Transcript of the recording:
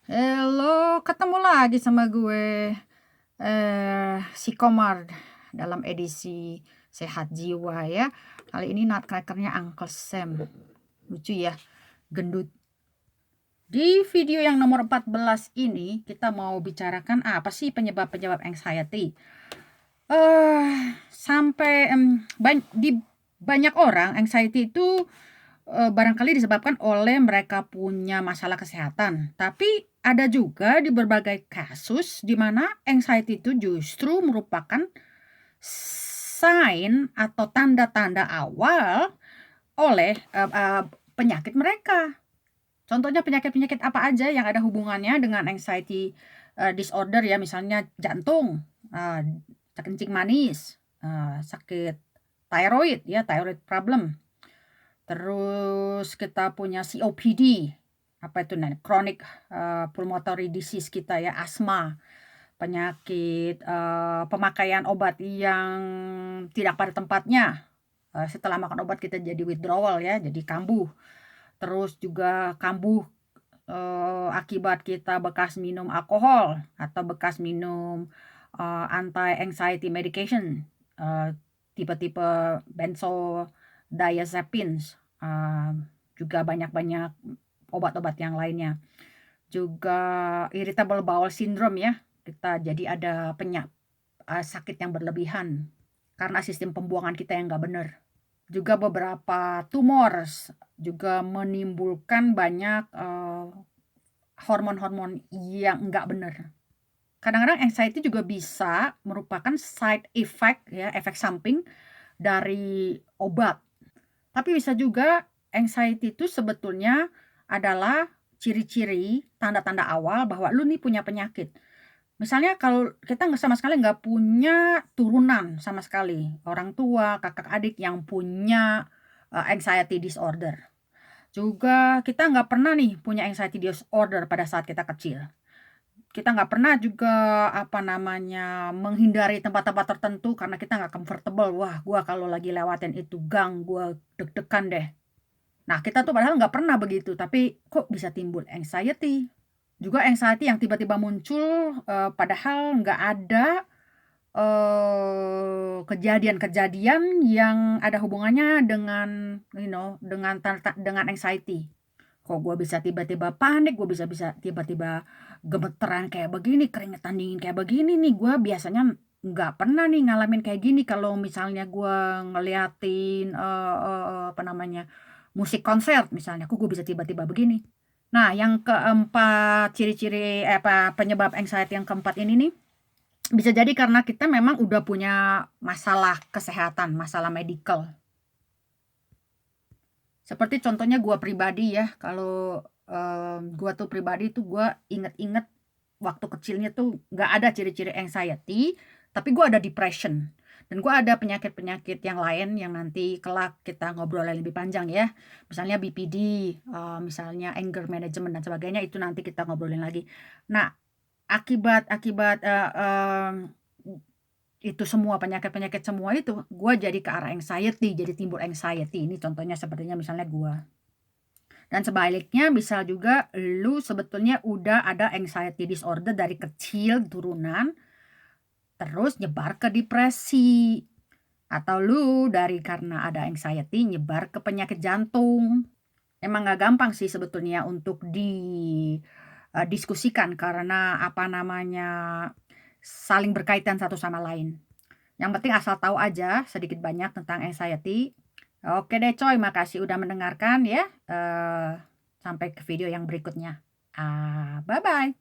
Halo, ketemu lagi sama gue, si Komar dalam edisi Sehat Jiwa ya. Kali ini nutcracker-nya Uncle Sam. Lucu ya, gendut. Di video yang nomor 14 ini kita mau bicarakan apa sih penyebab-penyebab anxiety. Sampai di banyak orang anxiety itu barangkali disebabkan oleh mereka punya masalah kesehatan. Tapi ada juga di berbagai kasus di mana anxiety itu justru merupakan sign atau tanda-tanda awal oleh penyakit mereka. Contohnya penyakit-penyakit apa aja yang ada hubungannya dengan anxiety disorder ya, misalnya jantung, kencing manis, sakit thyroid ya, thyroid problem. Terus kita punya COPD, apa itu namanya, chronic pulmonary disease kita ya, asma, penyakit pemakaian obat yang tidak pada tempatnya. Setelah makan obat kita jadi withdrawal ya, jadi kambuh. Terus juga kambuh akibat kita bekas minum alkohol atau bekas minum anti-anxiety medication, tipe-tipe benzodiazepines, juga banyak-banyak obat-obat yang lainnya. Juga irritable bowel syndrome ya, kita jadi ada sakit yang berlebihan karena sistem pembuangan kita yang nggak benar. Juga beberapa tumor juga menimbulkan banyak hormon-hormon yang nggak benar. Kadang-kadang anxiety juga bisa merupakan side effect ya, efek samping dari obat. Tapi bisa juga anxiety itu sebetulnya adalah ciri-ciri, tanda-tanda awal bahwa lu nih punya penyakit. Misalnya kalau kita sama sekali nggak punya turunan sama sekali, orang tua, kakak adik yang punya anxiety disorder. Juga kita nggak pernah nih punya anxiety disorder pada saat kita kecil. Kita nggak pernah juga menghindari tempat-tempat tertentu karena kita nggak comfortable. Wah, gua kalau lagi lewatin itu gang, gua deg-degan deh. Nah, kita tuh padahal nggak pernah begitu, tapi kok bisa timbul anxiety. Juga anxiety yang tiba-tiba muncul padahal nggak ada kejadian-kejadian yang ada hubungannya dengan dengan anxiety. Kok gue bisa tiba-tiba panik, gue bisa tiba-tiba gemeteran kayak begini, keringetan dingin kayak begini nih. Gue biasanya nggak pernah nih ngalamin kayak gini kalau misalnya gue ngeliatin musik konser misalnya. Kok gue bisa tiba-tiba begini. Nah, yang keempat ciri-ciri penyebab anxiety yang keempat ini nih, bisa jadi karena kita memang udah punya masalah kesehatan, masalah medical. Seperti contohnya gue pribadi ya, kalau gue tuh pribadi tuh gue inget-inget waktu kecilnya tuh nggak ada ciri-ciri anxiety, tapi gue ada depression. Dan gue ada penyakit-penyakit yang lain yang nanti kelak kita ngobrol lebih panjang ya. Misalnya BPD, misalnya anger management dan sebagainya, itu nanti kita ngobrolin lagi. Nah, akibat itu semua penyakit-penyakit semua itu, gue jadi ke arah anxiety, jadi timbul anxiety. Ini contohnya sepertinya misalnya gue. Dan sebaliknya bisa juga lu sebetulnya udah ada anxiety disorder dari kecil turunan, terus nyebar ke depresi. Atau lu karena ada anxiety nyebar ke penyakit jantung. Emang gak gampang sih sebetulnya untuk diskusikan karena saling berkaitan satu sama lain. Yang penting asal tahu aja sedikit banyak tentang anxiety. Oke deh coy, makasih udah mendengarkan ya. Sampai ke video yang berikutnya. Bye-bye.